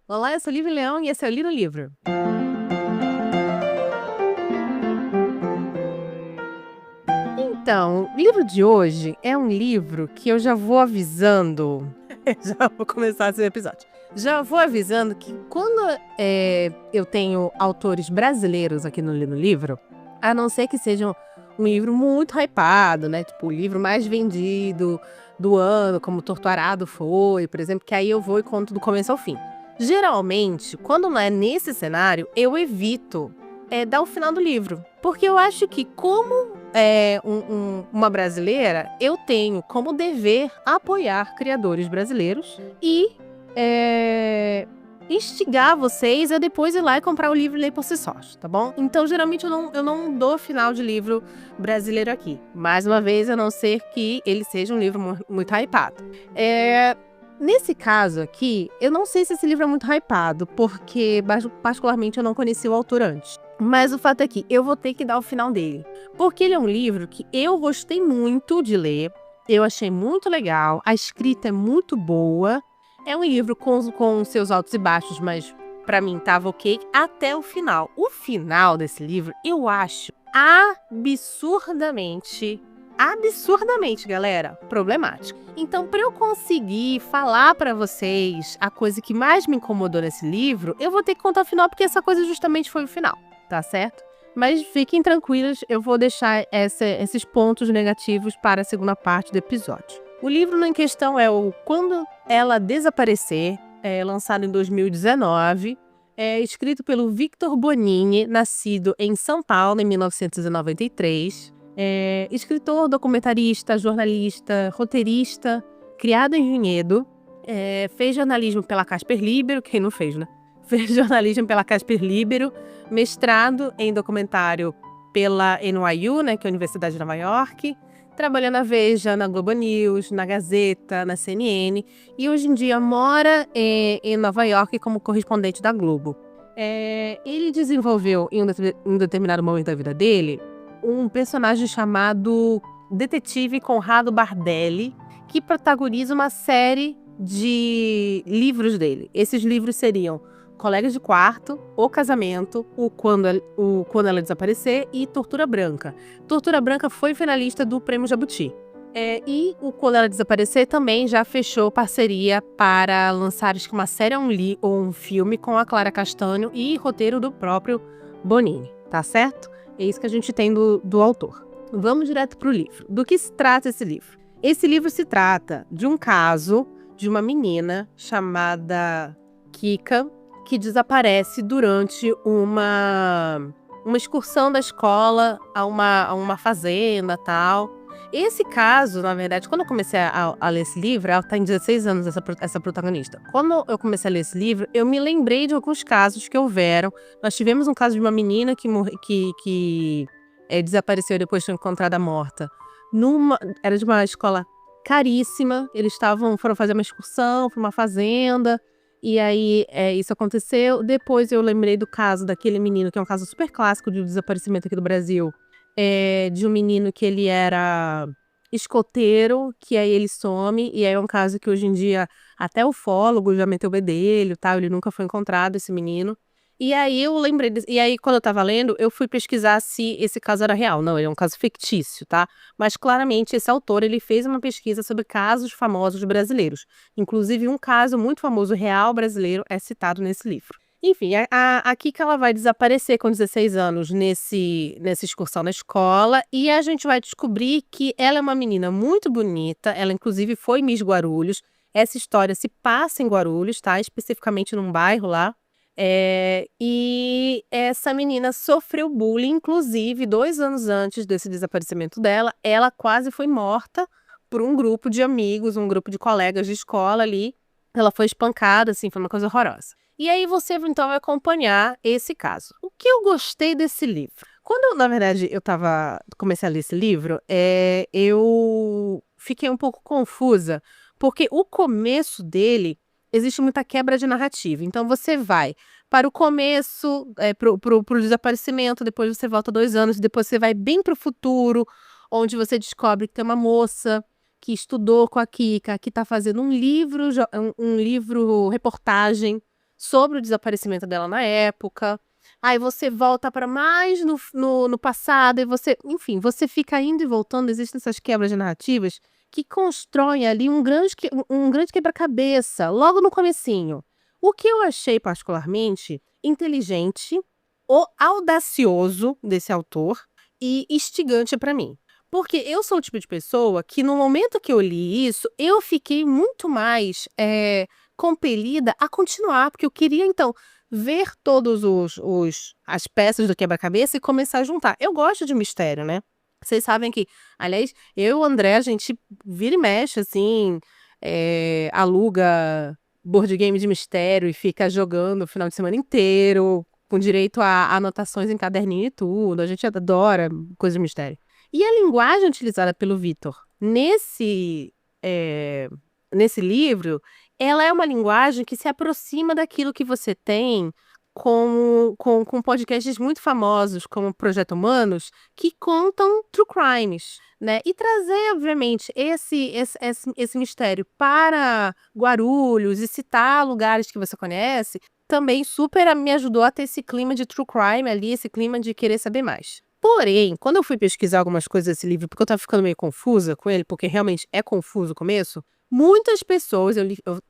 Olá, eu sou Lívia Leão e esse é o Li no Livro. Então, o livro de hoje é um livro que eu já vou avisando. Já vou começar esse episódio. Já vou avisando que quando eu tenho autores brasileiros aqui no Li no Livro, a não ser que seja um livro muito hypado, né? Tipo, o livro mais vendido do ano, como Torturado foi, por exemplo, que aí eu vou e conto do começo ao fim. Geralmente, quando não é nesse cenário, eu evito dar o final do livro. Porque eu acho que, como uma brasileira, eu tenho como dever apoiar criadores brasileiros e instigar vocês a depois ir lá e comprar o livro e ler por si sós, tá bom? Então, geralmente, eu não dou final de livro brasileiro aqui. Mais uma vez, a não ser que ele seja um livro muito hypado. Nesse caso aqui, eu não sei se esse livro é muito hypado, porque particularmente eu não conheci o autor antes. Mas o fato é que eu vou ter que dar o final dele. Porque ele é um livro que eu gostei muito de ler, eu achei muito legal, a escrita é muito boa. É um livro com seus altos e baixos, mas pra mim tava ok até o final. O final desse livro eu acho absurdamente, galera, problemático. Então, para eu conseguir falar para vocês a coisa que mais me incomodou nesse livro, eu vou ter que contar o final, porque essa coisa justamente foi o final, tá certo? Mas fiquem tranquilos, eu vou deixar esses pontos negativos para a segunda parte do episódio. O livro em questão é o Quando Ela Desaparecer, lançado em 2019, escrito pelo Victor Bonini, nascido em São Paulo em 1993. Escritor, documentarista, jornalista, roteirista, criado em Vinhedo, fez jornalismo pela Casper Libero, quem não fez, né? Fez jornalismo pela Casper Libero, mestrado em documentário pela NYU, né, que é a Universidade de Nova York, trabalhou na Veja, na Globo News, na Gazeta, na CNN, e hoje em dia mora em Nova York como correspondente da Globo. Ele desenvolveu, em um determinado momento da vida dele, um personagem chamado Detetive Conrado Bardelli, que protagoniza uma série de livros dele. Esses livros seriam Colegas de Quarto, O Casamento, Quando Ela Desaparecer e Tortura Branca. Tortura Branca foi finalista do Prêmio Jabuti. E o Quando Ela Desaparecer também já fechou parceria para lançar uma série ou um filme com a Clara Castanho e roteiro do próprio Bonini, tá certo? É isso que a gente tem do autor. Vamos direto para o livro. Do que se trata esse livro? Esse livro se trata de um caso de uma menina chamada Kika, que desaparece durante uma excursão da escola a uma fazenda e tal. Esse caso, na verdade, quando eu comecei a ler esse livro, ela está em 16 anos, essa protagonista. Quando eu comecei a ler esse livro, eu me lembrei de alguns casos que houveram. Nós tivemos um caso de uma menina que desapareceu e depois foi encontrada morta. Era de uma escola caríssima, eles foram fazer uma excursão para uma fazenda, e aí isso aconteceu. Depois eu lembrei do caso daquele menino, que é um caso super clássico de desaparecimento aqui do Brasil, de um menino que ele era escoteiro, que aí ele some, e aí é um caso que hoje em dia até ufólogo já meteu o bedelho, tal, ele nunca foi encontrado, esse menino. E aí eu lembrei, e aí quando eu tava lendo, eu fui pesquisar se esse caso era real. Não, ele é um caso fictício, tá? Mas claramente esse autor, ele fez uma pesquisa sobre casos famosos brasileiros. Inclusive um caso muito famoso real brasileiro é citado nesse livro. Enfim, a Kika, ela vai desaparecer com 16 anos nessa excursão na escola, e a gente vai descobrir que ela é uma menina muito bonita, ela inclusive foi Miss Guarulhos. Essa história se passa em Guarulhos, tá? Especificamente num bairro lá. E essa menina sofreu bullying, inclusive 2 anos antes desse desaparecimento dela, ela quase foi morta por um grupo de amigos, um grupo de colegas de escola ali. Ela foi espancada, assim, foi uma coisa horrorosa. E aí você, então, vai acompanhar esse caso. O que eu gostei desse livro? Quando, na verdade, comecei a ler esse livro, eu fiquei um pouco confusa, porque o começo dele existe muita quebra de narrativa. Então você vai para o começo, pro desaparecimento, depois você volta 2 anos, depois você vai bem pro futuro, onde você descobre que tem uma moça que estudou com a Kika, que está fazendo um livro reportagem sobre o desaparecimento dela na época. Aí você volta para mais no passado e você, enfim, você fica indo e voltando. Existem essas quebras de narrativas que constroem ali um grande quebra-cabeça logo no comecinho. O que eu achei particularmente inteligente, audacioso desse autor e instigante para mim. Porque eu sou o tipo de pessoa que, no momento que eu li isso, eu fiquei muito mais compelida a continuar, porque eu queria, então, ver todos as peças do quebra-cabeça e começar a juntar. Eu gosto de mistério, né? Vocês sabem que, aliás, eu e o André, a gente vira e mexe, assim, aluga board game de mistério e fica jogando o final de semana inteiro, com direito a anotações em caderninho e tudo. A gente adora coisa de mistério. E a linguagem utilizada pelo Vitor nesse livro, ela é uma linguagem que se aproxima daquilo que você tem com podcasts muito famosos, como o Projeto Humanos, que contam true crimes, né? E trazer, obviamente, esse mistério para Guarulhos e citar lugares que você conhece, também super me ajudou a ter esse clima de true crime ali, esse clima de querer saber mais. Porém, quando eu fui pesquisar algumas coisas desse livro, porque eu tava ficando meio confusa com ele, porque realmente é confuso o começo, muitas pessoas,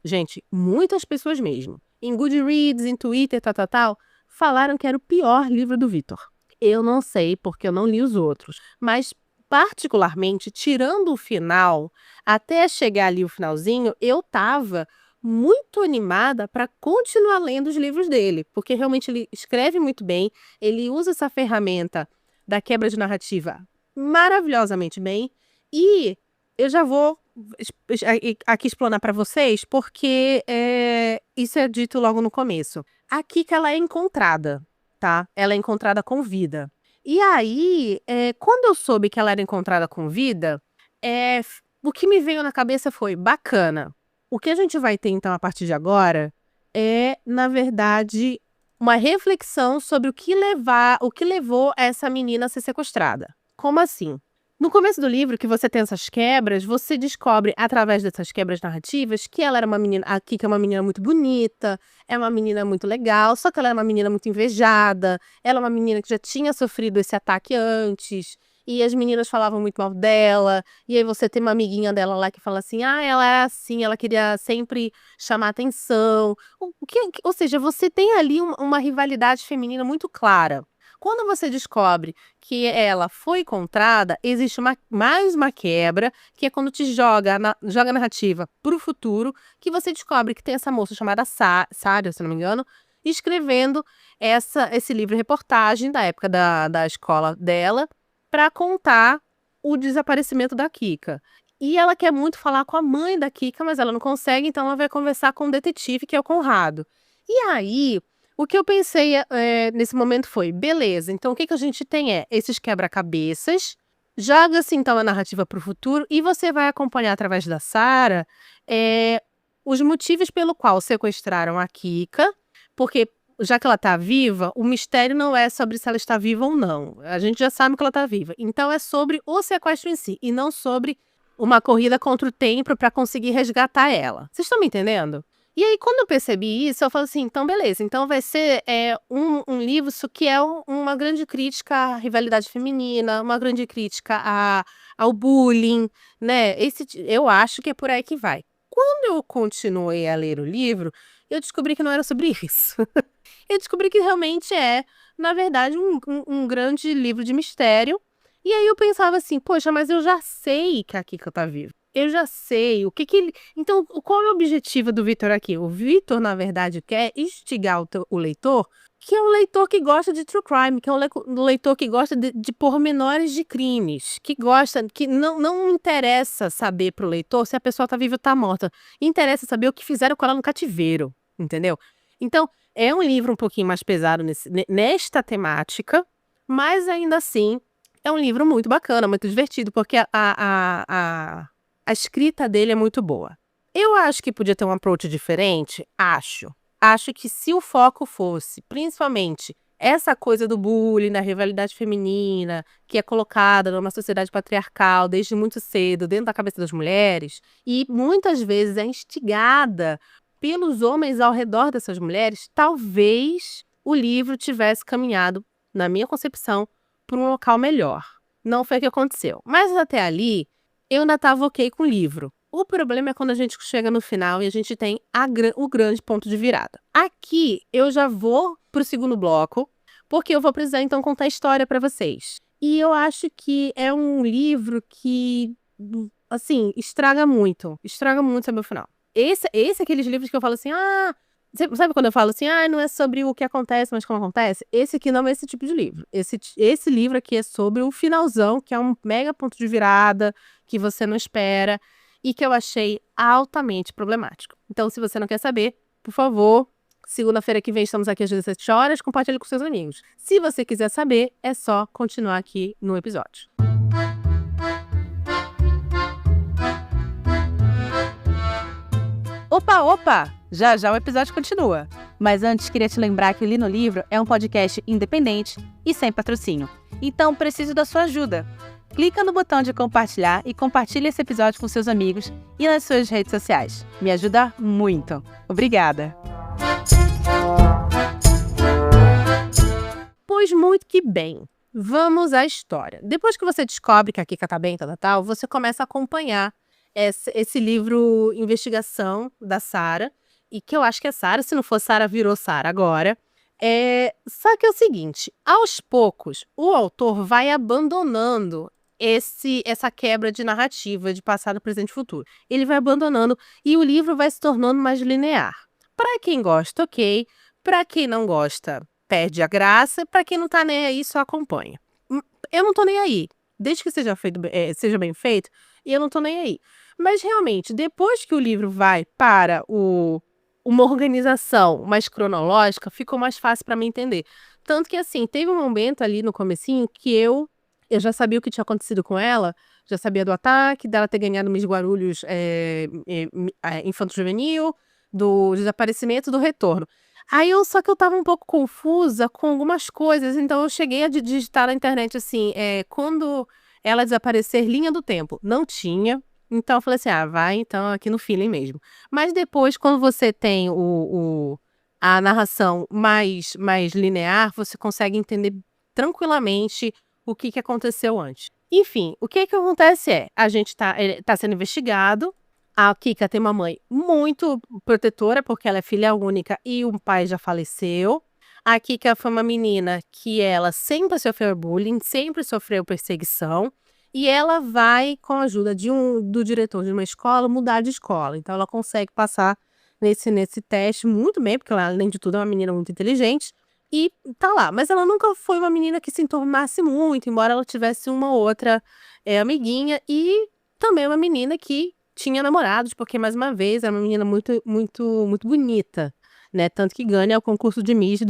gente, muitas pessoas mesmo, em Goodreads, em Twitter, tal, falaram que era o pior livro do Vitor. Eu não sei, porque eu não li os outros, mas particularmente, tirando o final, até chegar ali o finalzinho, eu tava muito animada para continuar lendo os livros dele, porque realmente ele escreve muito bem, ele usa essa ferramenta da quebra de narrativa maravilhosamente bem, e eu já vou aqui explanar para vocês, porque isso é dito logo no começo. A Kika, ela é encontrada, tá? Ela é encontrada com vida. E aí, quando eu soube que ela era encontrada com vida, o que me veio na cabeça foi, bacana. O que a gente vai ter, então, a partir de agora, é, na verdade, uma reflexão sobre o que levou essa menina a ser sequestrada. Como assim? No começo do livro, que você tem essas quebras, você descobre, através dessas quebras narrativas, que ela era uma menina. A Kika é uma menina muito bonita, é uma menina muito legal, só que ela é uma menina muito invejada, ela é uma menina que já tinha sofrido esse ataque antes, e as meninas falavam muito mal dela, e aí você tem uma amiguinha dela lá que fala assim: ah, ela é assim, ela queria sempre chamar atenção. Ou seja, você tem ali uma rivalidade feminina muito clara. Quando você descobre que ela foi encontrada, existe mais uma quebra, que é quando te joga a narrativa para o futuro, que você descobre que tem essa moça chamada Sária, se não me engano, escrevendo esse livro-reportagem da época da escola dela, para contar o desaparecimento da Kika. E ela quer muito falar com a mãe da Kika, mas ela não consegue, então ela vai conversar com o detetive, que é o Conrado. E aí, o que eu pensei nesse momento foi, beleza, então o que a gente tem esses quebra-cabeças, joga-se então a narrativa para o futuro e você vai acompanhar através da Sarah os motivos pelo qual sequestraram a Kika, porque já que ela está viva, o mistério não é sobre se ela está viva ou não. A gente já sabe que ela está viva. Então é sobre o sequestro em si e não sobre uma corrida contra o tempo para conseguir resgatar ela. Vocês estão me entendendo? E aí, quando eu percebi isso, eu falei assim, então beleza, então vai ser um livro que é uma grande crítica à rivalidade feminina, uma grande crítica ao bullying, né? Eu acho que é por aí que vai. Quando eu continuei a ler o livro, eu descobri que não era sobre isso. Eu descobri que realmente na verdade, um grande livro de mistério. E aí eu pensava assim, poxa, mas eu já sei que a Kika tá viva. Eu já sei o que ele... Então, qual é o objetivo do Vitor aqui? O Vitor, na verdade, quer instigar o leitor, que é um leitor que gosta de true crime, que é um leitor que gosta de pormenores de crimes, que gosta, que não interessa saber pro leitor se a pessoa tá viva ou tá morta. Interessa saber o que fizeram com ela no cativeiro, entendeu? Então, é um livro um pouquinho mais pesado nesta temática, mas ainda assim é um livro muito bacana, muito divertido, porque a escrita dele é muito boa. Eu acho que podia ter um approach diferente, acho. Acho que se o foco fosse, principalmente, essa coisa do bullying, da rivalidade feminina, que é colocada numa sociedade patriarcal desde muito cedo, dentro da cabeça das mulheres, e muitas vezes é instigada pelos homens ao redor dessas mulheres, talvez o livro tivesse caminhado, na minha concepção, para um local melhor. Não foi o que aconteceu. Mas até ali, eu ainda estava ok com o livro. O problema é quando a gente chega no final e a gente tem o grande ponto de virada. Aqui, eu já vou para o segundo bloco, porque eu vou precisar, então, contar a história para vocês. E eu acho que é um livro que, assim, estraga muito sabe, o final. Esse é aqueles livros que eu falo assim, sabe quando eu falo assim, não é sobre o que acontece, mas como acontece? Esse aqui não é esse tipo de livro. Esse livro aqui é sobre o finalzão, que é um mega ponto de virada, que você não espera, e que eu achei altamente problemático. Então, se você não quer saber, por favor, segunda-feira que vem estamos aqui às 17 horas, compartilhe com seus amigos. Se você quiser saber, é só continuar aqui no episódio. Opa! Já já o episódio continua. Mas antes, queria te lembrar que o Li no Livro é um podcast independente e sem patrocínio. Então, preciso da sua ajuda. Clica no botão de compartilhar e compartilhe esse episódio com seus amigos e nas suas redes sociais. Me ajuda muito. Obrigada! Pois muito que bem. Vamos à história. Depois que você descobre que a Kika tá bem, tal, você começa a acompanhar esse livro Investigação da Sarah, e que eu acho que é Sarah, se não for Sarah, virou Sarah agora. Só que é o seguinte, aos poucos, o autor vai abandonando essa quebra de narrativa de passado, presente e futuro. Ele vai abandonando e o livro vai se tornando mais linear. Para quem gosta, ok. Para quem não gosta, perde a graça. Para quem não tá nem aí, só acompanha. Eu não tô nem aí. Desde que seja bem feito, eu não tô nem aí. Mas, realmente, depois que o livro vai para uma organização mais cronológica, ficou mais fácil para mim entender. Tanto que, assim, teve um momento ali no comecinho que eu já sabia o que tinha acontecido com ela, já sabia do ataque, dela ter ganhado Miss Guarulhos infanto-juvenil, do desaparecimento, do retorno. Só que eu tava um pouco confusa com algumas coisas, então eu cheguei a digitar na internet, assim, quando ela desaparecer, linha do tempo. Não tinha, então eu falei assim, vai então aqui no feeling mesmo. Mas depois, quando você tem a narração mais linear, você consegue entender tranquilamente o que aconteceu antes. Enfim, o que acontece a gente tá sendo investigado. A Kika tem uma mãe muito protetora, porque ela é filha única e o pai já faleceu. A Kika foi uma menina que ela sempre sofreu bullying, sempre sofreu perseguição. E ela vai, com a ajuda do diretor de uma escola, mudar de escola. Então, ela consegue passar nesse teste muito bem, porque ela, além de tudo, é uma menina muito inteligente. E tá lá. Mas ela nunca foi uma menina que se enturmasse muito, embora ela tivesse uma outra amiguinha. E também uma menina que tinha namorados, porque, mais uma vez, era uma menina muito, muito, muito bonita, né? Tanto que ganha o concurso de Miss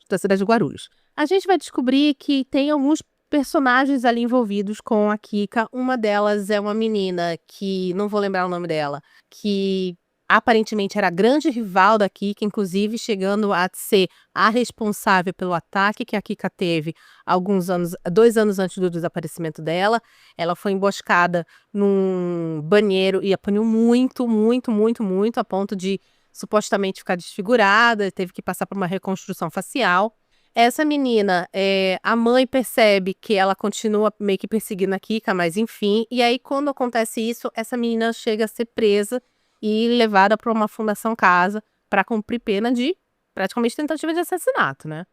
da cidade de Guarulhos. A gente vai descobrir que tem alguns personagens ali envolvidos com a Kika. Uma delas é uma menina que, não vou lembrar o nome dela, que aparentemente era a grande rival da Kika, inclusive chegando a ser a responsável pelo ataque que a Kika teve 2 anos antes do desaparecimento dela. Ela foi emboscada num banheiro e apanhou muito, muito, muito, muito, a ponto de supostamente ficar desfigurada, teve que passar por uma reconstrução facial. Essa menina, a mãe percebe que ela continua meio que perseguindo a Kika, mas enfim. E aí, quando acontece isso, essa menina chega a ser presa e levada para uma fundação casa para cumprir pena de praticamente tentativa de assassinato, né?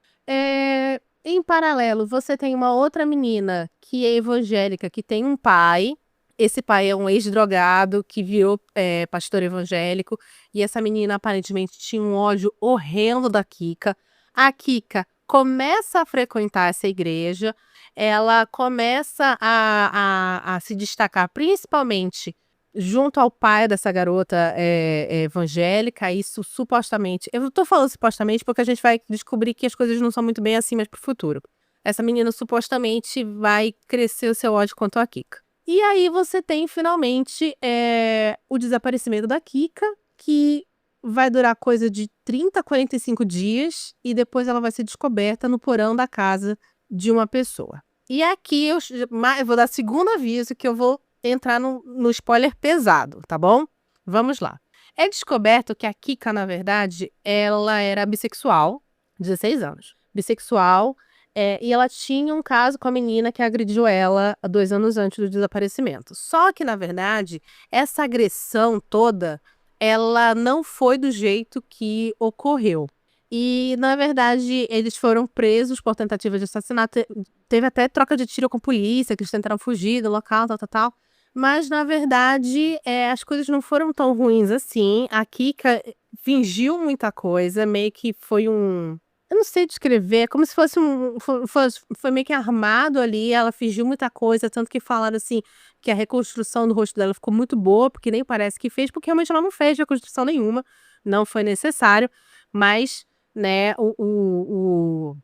Em paralelo, você tem uma outra menina que é evangélica, que tem um pai. Esse pai é um ex-drogado que virou pastor evangélico. E essa menina aparentemente tinha um ódio horrendo da Kika. A Kika começa a frequentar essa igreja, ela começa a se destacar principalmente junto ao pai dessa garota evangélica. Isso supostamente, eu tô falando supostamente porque a gente vai descobrir que as coisas não são muito bem assim, mas pro futuro. Essa menina supostamente vai crescer o seu ódio contra a Kika. E aí você tem finalmente o desaparecimento da Kika, que vai durar coisa de 30 a 45 dias e depois ela vai ser descoberta no porão da casa de uma pessoa. E aqui eu vou dar segundo aviso, que eu vou entrar no spoiler pesado, tá bom? Vamos lá. É descoberto que a Kika, na verdade, ela era bissexual, 16 anos. Bissexual, e ela tinha um caso com a menina que agrediu ela 2 anos antes do desaparecimento. Só que, na verdade, essa agressão toda, ela não foi do jeito que ocorreu. E, na verdade, eles foram presos por tentativa de assassinato. Teve até troca de tiro com a polícia, que eles tentaram fugir do local, tal, tal, tal. Mas, na verdade, as coisas não foram tão ruins assim. A Kika fingiu muita coisa, meio que foi um... Eu não sei descrever, é como se fosse foi meio que armado ali, ela fingiu muita coisa, tanto que falaram assim, que a reconstrução do rosto dela ficou muito boa, porque nem parece que fez, porque realmente ela não fez reconstrução nenhuma, não foi necessário, mas, né, o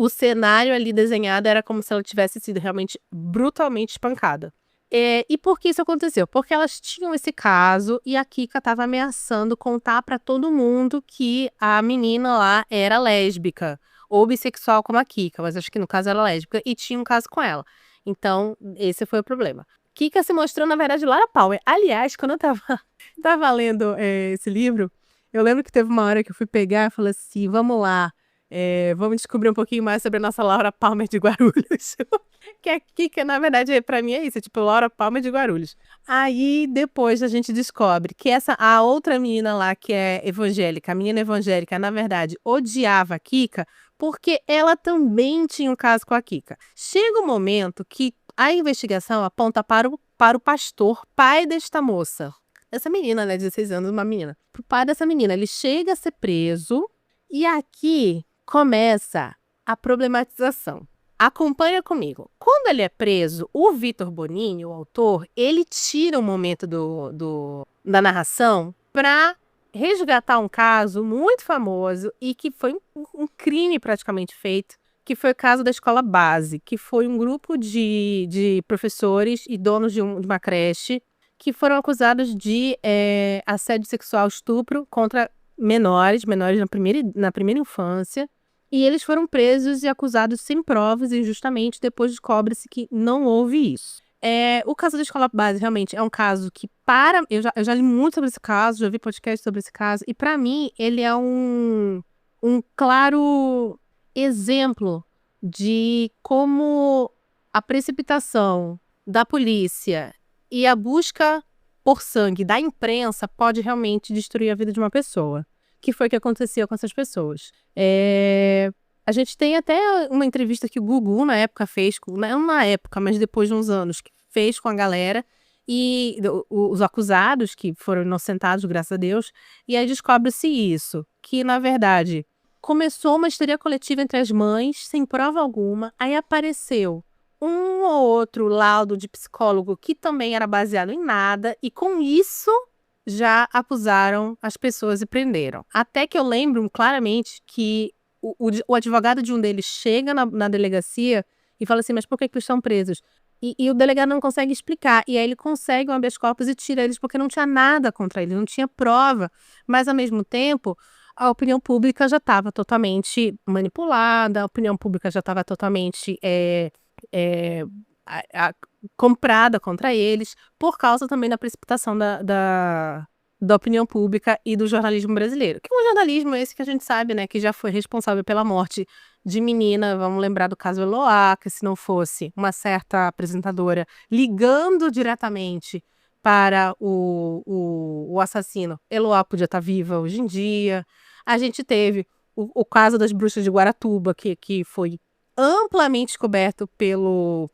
cenário ali desenhado era como se ela tivesse sido realmente brutalmente espancada. E por que isso aconteceu? Porque elas tinham esse caso e a Kika estava ameaçando contar para todo mundo que a menina lá era lésbica ou bissexual como a Kika, mas acho que no caso era lésbica e tinha um caso com ela. Então, esse foi o problema. Kika se mostrou, na verdade, Laura Palmer. Aliás, quando eu tava lendo esse livro, eu lembro que teve uma hora que eu fui pegar e falei assim, vamos lá, vamos descobrir um pouquinho mais sobre a nossa Laura Palmer de Guarulhos. Que a Kika, na verdade, pra mim é isso, é tipo Laura Palmer de Guarulhos. Aí, depois a gente descobre que a outra menina lá, que é evangélica, a menina evangélica, na verdade, odiava a Kika, porque ela também tinha um caso com a Kika. Chega um momento que a investigação aponta para o pastor, pai desta moça. Essa menina, né, 16 anos, uma menina. Pro pai dessa menina, ele chega a ser preso, e aqui começa a problematização. Acompanha comigo. Quando ele é preso, o Vitor Bonini, o autor, ele tira um momento da narração para resgatar um caso muito famoso e que foi um crime praticamente feito, que foi o caso da escola base, que foi um grupo de professores e donos de uma creche que foram acusados de assédio sexual, estupro contra menores na primeira infância. E eles foram presos e acusados sem provas e injustamente depois descobre-se que não houve isso. O caso da escola base realmente é um caso que eu já li muito sobre esse caso, já vi podcast sobre esse caso, e para mim ele é um claro exemplo de como a precipitação da polícia e a busca por sangue da imprensa pode realmente destruir a vida de uma pessoa. Que foi o que aconteceu com essas pessoas. A gente tem até uma entrevista que o Gugu, na época, fez, não na época, mas depois de uns anos, que fez com a galera, e os acusados, que foram inocentados, graças a Deus, e aí descobre-se isso, que, na verdade, começou uma histeria coletiva entre as mães, sem prova alguma, aí apareceu um ou outro laudo de psicólogo que também era baseado em nada, e com isso já acusaram as pessoas e prenderam. Até que eu lembro claramente que o advogado de um deles chega na delegacia e fala assim, mas por que eles estão presos? E o delegado não consegue explicar. E aí ele consegue um habeas corpus e tira eles porque não tinha nada contra eles, não tinha prova. Mas, ao mesmo tempo, a opinião pública já estava totalmente manipulada, a opinião pública já estava totalmente comprada contra eles, por causa também da precipitação da opinião pública e do jornalismo brasileiro. Que é um jornalismo esse que a gente sabe, né, que já foi responsável pela morte de menina, vamos lembrar do caso Eloá, que se não fosse uma certa apresentadora ligando diretamente para o assassino, Eloá podia estar viva hoje em dia. A gente teve o caso das bruxas de Guaratuba, que foi amplamente descoberto pelo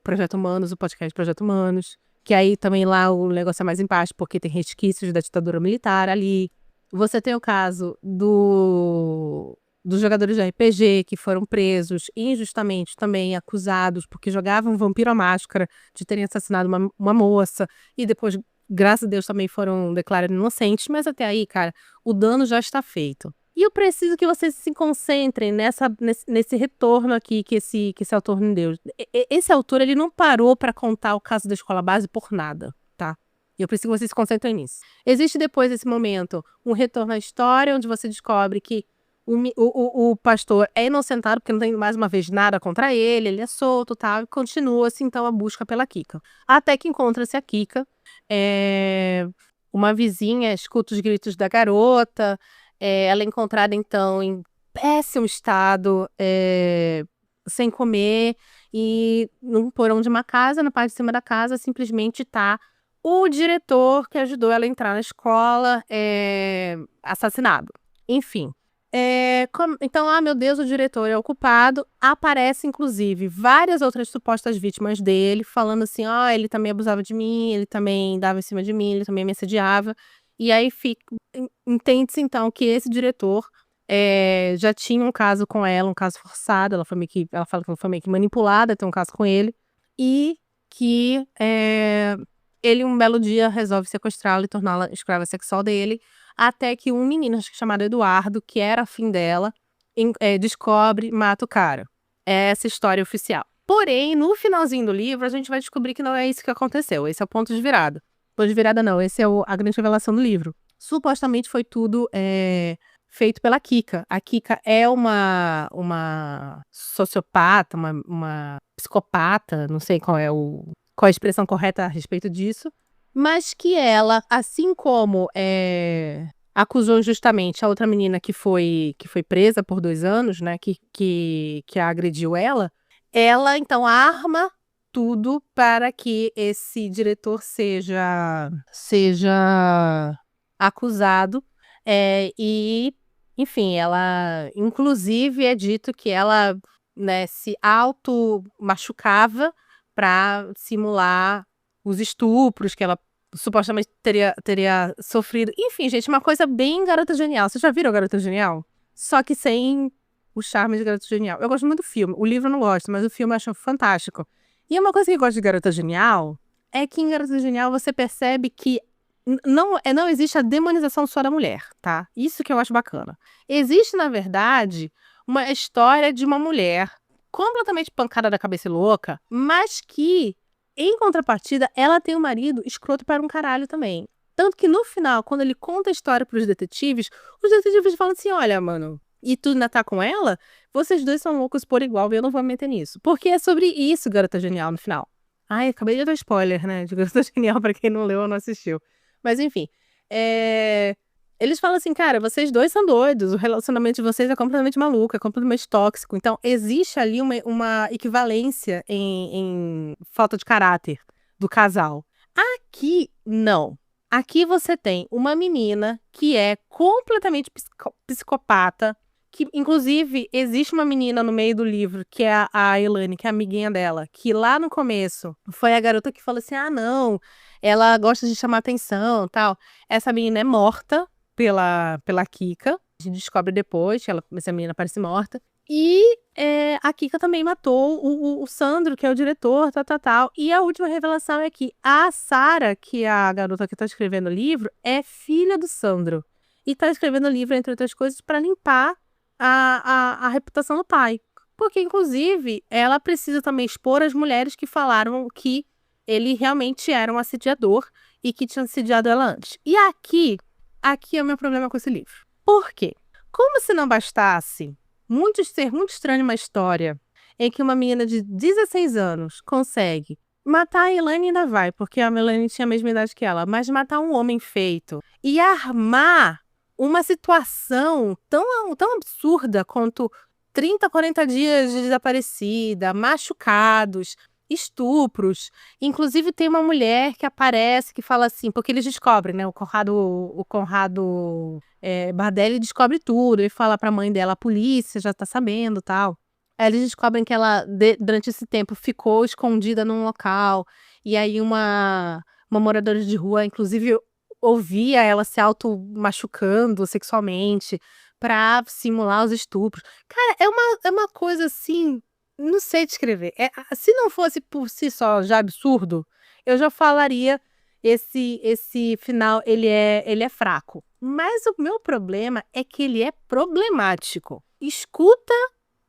Projeto Humanos, o podcast Projeto Humanos, que aí também lá o negócio é mais embaixo, porque tem resquícios da ditadura militar ali. Você tem o caso dos jogadores de RPG que foram presos injustamente também acusados porque jogavam vampiro à máscara de terem assassinado uma moça e depois, graças a Deus, também foram declarados inocentes, mas até aí, cara, o dano já está feito. E eu preciso que vocês se concentrem nesse retorno aqui que esse autor me deu. Esse autor, ele não parou para contar o caso da escola base por nada, tá? E eu preciso que vocês se concentrem nisso. Existe depois desse momento um retorno à história, onde você descobre que o pastor é inocentado, porque não tem mais uma vez nada contra ele é solto, tá? E continua-se então a busca pela Kika. Até que encontra-se a Kika, uma vizinha escuta os gritos da garota, ela é encontrada, então, em péssimo estado, sem comer, e num porão de uma casa, na parte de cima da casa, simplesmente tá o diretor que ajudou ela a entrar na escola, assassinado. Enfim. Então, meu Deus, o diretor é o culpado. Aparece, inclusive, várias outras supostas vítimas dele, falando assim, ele também abusava de mim, ele também dava em cima de mim, ele também me assediava. E aí entende-se, então, que esse diretor já tinha um caso com ela, um caso forçado. Ela fala que ela foi meio que manipulada a ter um caso com ele. E que ele, um belo dia, resolve sequestrá-la e torná-la escrava sexual dele. Até que um menino, acho que chamado Eduardo, que era afim dela, descobre, mata o cara. É essa história oficial. Porém, no finalzinho do livro, a gente vai descobrir que não é isso que aconteceu. Esse é o ponto de virada. Ponto de virada não, esse é a grande revelação do livro. Supostamente foi tudo feito pela Kika. A Kika é uma sociopata, uma psicopata, não sei qual é a expressão correta a respeito disso, mas que ela, assim como acusou injustamente a outra menina que foi presa por 2 anos, né, que a agrediu ela então arma tudo para que esse diretor seja acusado, e, enfim, ela, inclusive, é dito que ela, né, se auto-machucava para simular os estupros que ela supostamente teria sofrido. Enfim, gente, uma coisa bem Garota Genial. Vocês já viram Garota Genial? Só que sem o charme de Garota Genial. Eu gosto muito do filme. O livro eu não gosto, mas o filme eu acho fantástico. E uma coisa que eu gosto de Garota Genial é que em Garota Genial você percebe que não existe a demonização só da mulher, tá? Isso que eu acho bacana. Existe, na verdade, uma história de uma mulher completamente pancada da cabeça e louca, mas que, em contrapartida, ela tem um marido escroto para um caralho também. Tanto que no final, quando ele conta a história pros detetives, os detetives falam assim, olha, mano, e tu ainda tá com ela? Vocês dois são loucos por igual e eu não vou me meter nisso. Porque é sobre isso, Garota Genial, no final. Ai, acabei de dar spoiler, né, de Garota Genial pra quem não leu ou não assistiu. Mas enfim, eles falam assim, cara, vocês dois são doidos, o relacionamento de vocês é completamente maluco, é completamente tóxico. Então, existe ali uma equivalência em falta de caráter do casal. Aqui, não. Aqui você tem uma menina que é completamente psicopata, que, inclusive, existe uma menina no meio do livro, que é a Elaine, que é a amiguinha dela, que lá no começo foi a garota que falou assim, não, ela gosta de chamar atenção, tal. Essa menina é morta pela Kika. A gente descobre depois que essa menina parece morta. E a Kika também matou o Sandro, que é o diretor, tal. E a última revelação é que a Sarah, que é a garota que tá escrevendo o livro, é filha do Sandro. E tá escrevendo o livro, entre outras coisas, para limpar a reputação do pai. Porque, inclusive, ela precisa também expor as mulheres que falaram que ele realmente era um assediador e que tinha assediado ela antes. E aqui é o meu problema com esse livro. Por quê? Como se não bastasse ser muito estranho uma história em que uma menina de 16 anos consegue matar a Elaine, ainda vai, porque a Elaine tinha a mesma idade que ela, mas matar um homem feito e armar uma situação tão absurda quanto 30, 40 dias de desaparecida, machucados, estupros. Inclusive tem uma mulher que aparece, que fala assim, porque eles descobrem, né? O Conrado Bardelli descobre tudo. Ele fala pra mãe dela, a polícia já tá sabendo, tal. Aí eles descobrem que ela, durante esse tempo, ficou escondida num local. E aí uma moradora de rua, inclusive, ouvia ela se auto-machucando sexualmente pra simular os estupros. Cara, é uma coisa assim, não sei descrever. Se não fosse por si só já absurdo, eu já falaria esse final, ele é fraco. Mas o meu problema é que ele é problemático. Escuta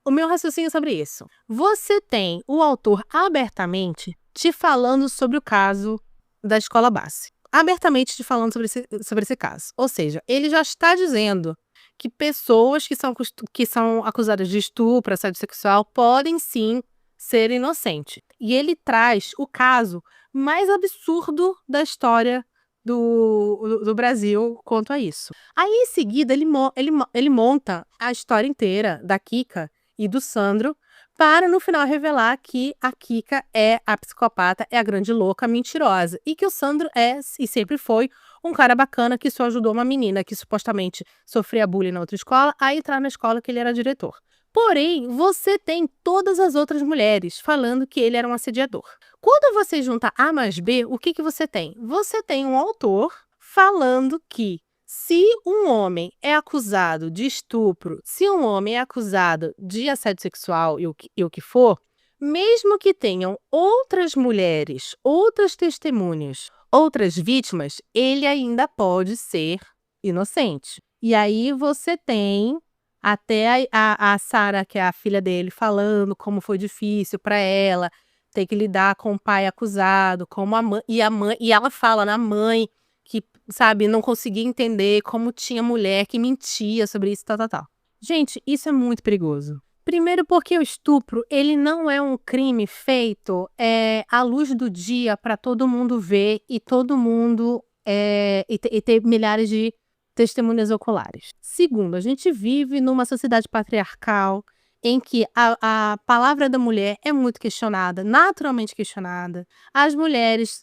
o meu raciocínio sobre isso. Você tem o autor abertamente te falando sobre o caso da escola Bassi. Abertamente te falando sobre esse caso. Ou seja, ele já está dizendo que pessoas que são acusadas de estupro, assédio sexual, podem sim ser inocentes. E ele traz o caso mais absurdo da história do Brasil quanto a isso. Aí, em seguida, ele monta a história inteira da Kika e do Sandro para, no final, revelar que a Kika é a psicopata, é a grande louca, mentirosa. E que o Sandro é, e sempre foi, um cara bacana que só ajudou uma menina que supostamente sofria bullying na outra escola a entrar na escola que ele era diretor. Porém, você tem todas as outras mulheres falando que ele era um assediador. Quando você junta A mais B, o que você tem? Você tem um autor falando que se um homem é acusado de estupro, se um homem é acusado de assédio sexual e o que for, mesmo que tenham outras mulheres, outras testemunhas, outras vítimas, ele ainda pode ser inocente. E aí você tem até a Sarah, que é a filha dele, falando como foi difícil para ela ter que lidar com o pai acusado, como a mãe, e ela fala na mãe que, sabe, não conseguia entender como tinha mulher que mentia sobre isso, tal. Gente, isso é muito perigoso. Primeiro porque o estupro, ele não é um crime feito à luz do dia para todo mundo ver e todo mundo e ter milhares de testemunhas oculares. Segundo, a gente vive numa sociedade patriarcal em que a palavra da mulher é muito questionada, naturalmente questionada. As mulheres,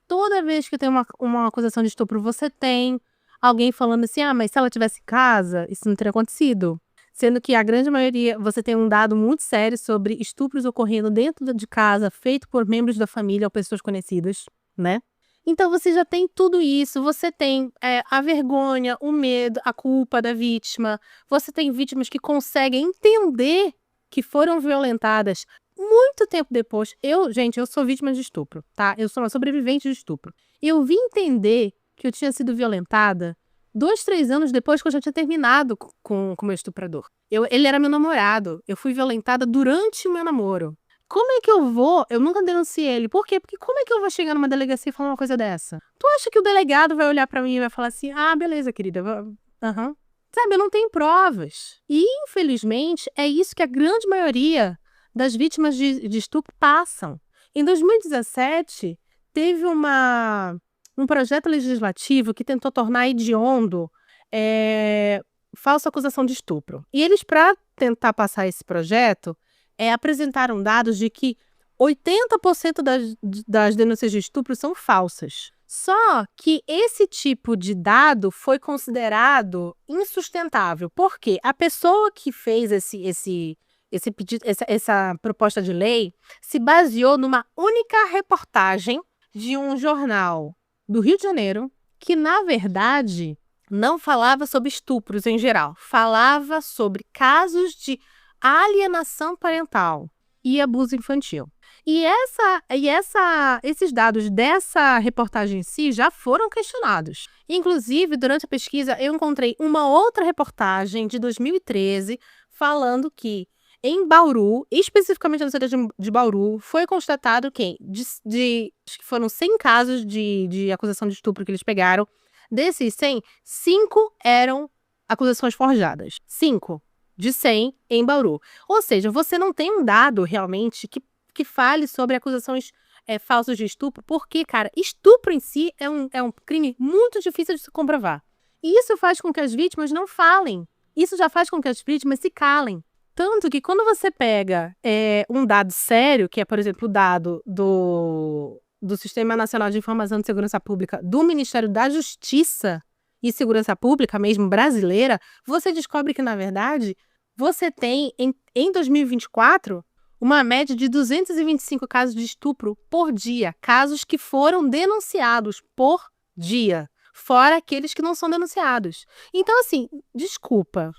toda vez que tem uma acusação de estupro, você tem alguém falando assim, mas se ela tivesse em casa, isso não teria acontecido. Sendo que a grande maioria, você tem um dado muito sério sobre estupros ocorrendo dentro de casa, feito por membros da família ou pessoas conhecidas, né? Então, você já tem tudo isso, você tem a vergonha, o medo, a culpa da vítima, você tem vítimas que conseguem entender que foram violentadas muito tempo depois. Eu sou vítima de estupro, tá? Eu sou uma sobrevivente de estupro. E eu vim entender que eu tinha sido violentada 2, 3 anos depois que eu já tinha terminado com o meu estuprador. Ele era meu namorado, eu fui violentada durante o meu namoro. Como é que eu vou? Eu nunca denunciei ele. Por quê? Porque como é que eu vou chegar numa delegacia e falar uma coisa dessa? Tu acha que o delegado vai olhar pra mim e vai falar assim, beleza, querida, aham. Sabe, eu não tenho provas. E, infelizmente, é isso que a grande maioria das vítimas de estupro passam. Em 2017, teve um projeto legislativo que tentou tornar hediondo falsa acusação de estupro. E eles, para tentar passar esse projeto, apresentaram dados de que 80% das denúncias de estupro são falsas. Só que esse tipo de dado foi considerado insustentável. Por quê? A pessoa que fez esse pedido, essa proposta de lei, se baseou numa única reportagem de um jornal do Rio de Janeiro, que, na verdade, não falava sobre estupros em geral. Falava sobre casos de alienação parental e abuso infantil. E esses dados dessa reportagem em si já foram questionados. Inclusive, durante a pesquisa, eu encontrei uma outra reportagem de 2013 falando que em Bauru, especificamente na cidade de Bauru, foi constatado que acho que foram 100 casos de acusação de estupro que eles pegaram. Desses 100, 5 eram acusações forjadas. 5 de 100 em Bauru. Ou seja, você não tem um dado realmente que fale sobre acusações falsas de estupro, porque, cara, estupro em si é um crime muito difícil de se comprovar. E isso faz com que as vítimas não falem. Isso já faz com que as vítimas se calem. Tanto que quando você pega um dado sério, que é, por exemplo, o dado do Sistema Nacional de Informação de Segurança Pública, do Ministério da Justiça e Segurança Pública, mesmo brasileira, você descobre que, na verdade, você tem, em 2024, uma média de 225 casos de estupro por dia. Casos que foram denunciados por dia. Fora aqueles que não são denunciados. Então, assim, desculpa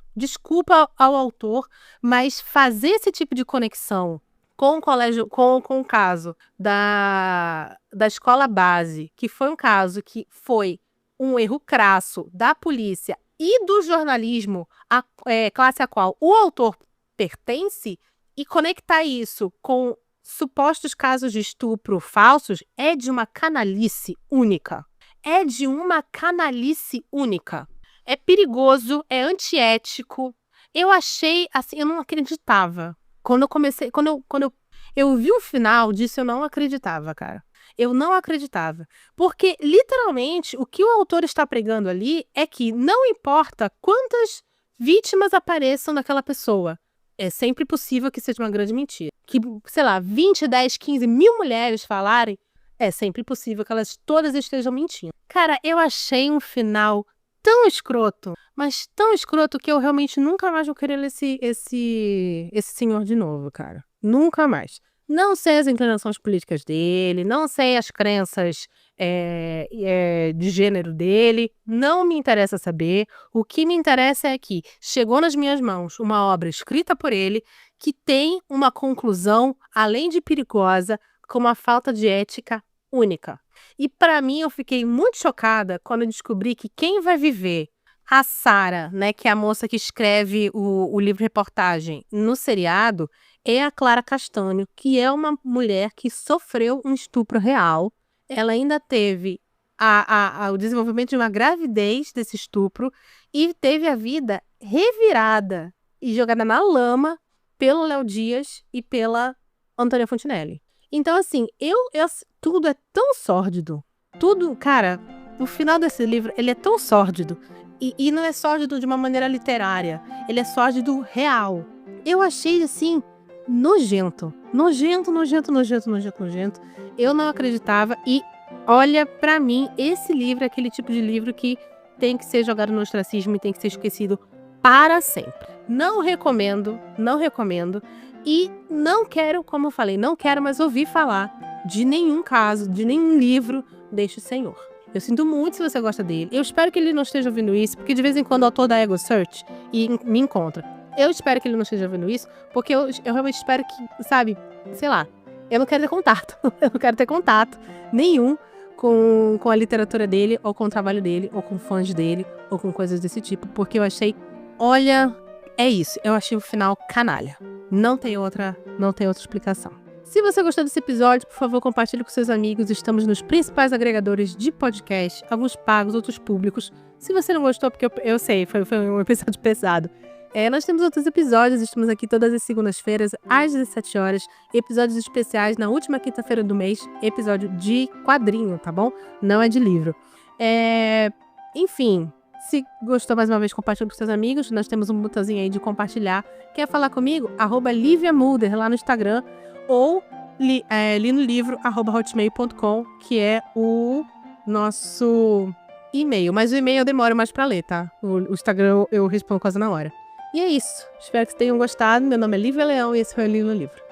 ao autor, mas fazer esse tipo de conexão com o colégio, com o caso da escola base, que foi um caso que foi um erro crasso da polícia e do jornalismo, classe a qual o autor pertence, e conectar isso com supostos casos de estupro falsos é de uma canalice única. É de uma canalice única. É perigoso, é antiético. Eu achei, assim, eu não acreditava. Quando eu vi o final disso, eu não acreditava, cara. Eu não acreditava. Porque, literalmente, o que o autor está pregando ali é que não importa quantas vítimas apareçam naquela pessoa, é sempre possível que seja uma grande mentira. Que, sei lá, 20, 10, 15 mil mulheres falarem, é sempre possível que elas todas estejam mentindo. Cara, eu achei um final tão escroto, mas tão escroto que eu realmente nunca mais vou querer ler esse senhor de novo, cara. Nunca mais. Não sei as inclinações políticas dele, não sei as crenças de gênero dele, não me interessa saber. O que me interessa é que chegou nas minhas mãos uma obra escrita por ele que tem uma conclusão, além de perigosa, com uma falta de ética única. E para mim eu fiquei muito chocada quando eu descobri que quem vai viver a Sarah, né, que é a moça que escreve o livro-reportagem no seriado, é a Clara Castanho, que é uma mulher que sofreu um estupro real. Ela ainda teve o desenvolvimento de uma gravidez desse estupro e teve a vida revirada e jogada na lama pelo Léo Dias e pela Antônia Fontinelli. Então, assim, tudo é tão sórdido. Tudo, cara, o final desse livro, ele é tão sórdido. E não é sórdido de uma maneira literária. Ele é sórdido real. Eu achei, assim, nojento. Nojento. Eu não acreditava. E, olha, pra mim, esse livro é aquele tipo de livro que tem que ser jogado no ostracismo e tem que ser esquecido para sempre. Não recomendo. E não quero, como eu falei, não quero mais ouvir falar de nenhum caso, de nenhum livro deste senhor. Eu sinto muito se você gosta dele. Eu espero que ele não esteja ouvindo isso, porque de vez em quando o autor da Ego Search me encontra. Eu espero que ele não esteja ouvindo isso, porque eu realmente espero que, sabe, sei lá, eu não quero ter contato. Eu não quero ter contato nenhum com a literatura dele, ou com o trabalho dele, ou com fãs dele, ou com coisas desse tipo, porque eu achei, olha, é isso, eu achei o final canalha. Não tem outra explicação. Se você gostou desse episódio, por favor, compartilhe com seus amigos. Estamos nos principais agregadores de podcast, alguns pagos, outros públicos. Se você não gostou, porque eu sei, foi um episódio pesado. Nós temos outros episódios, estamos aqui todas as segundas-feiras, às 17 horas. Episódios especiais na última quinta-feira do mês. Episódio de quadrinho, tá bom? Não é de livro. Enfim, se gostou, mais uma vez, compartilhe com seus amigos. Nós temos um botãozinho aí de compartilhar. Quer falar comigo? @LiviaMulder lá no Instagram. Ou linolivro@hotmail.com, que é o nosso e-mail. Mas o e-mail eu demoro mais pra ler, tá? O Instagram eu respondo quase na hora. E é isso. Espero que vocês tenham gostado. Meu nome é Lívia Leão e esse foi o Li no Livro.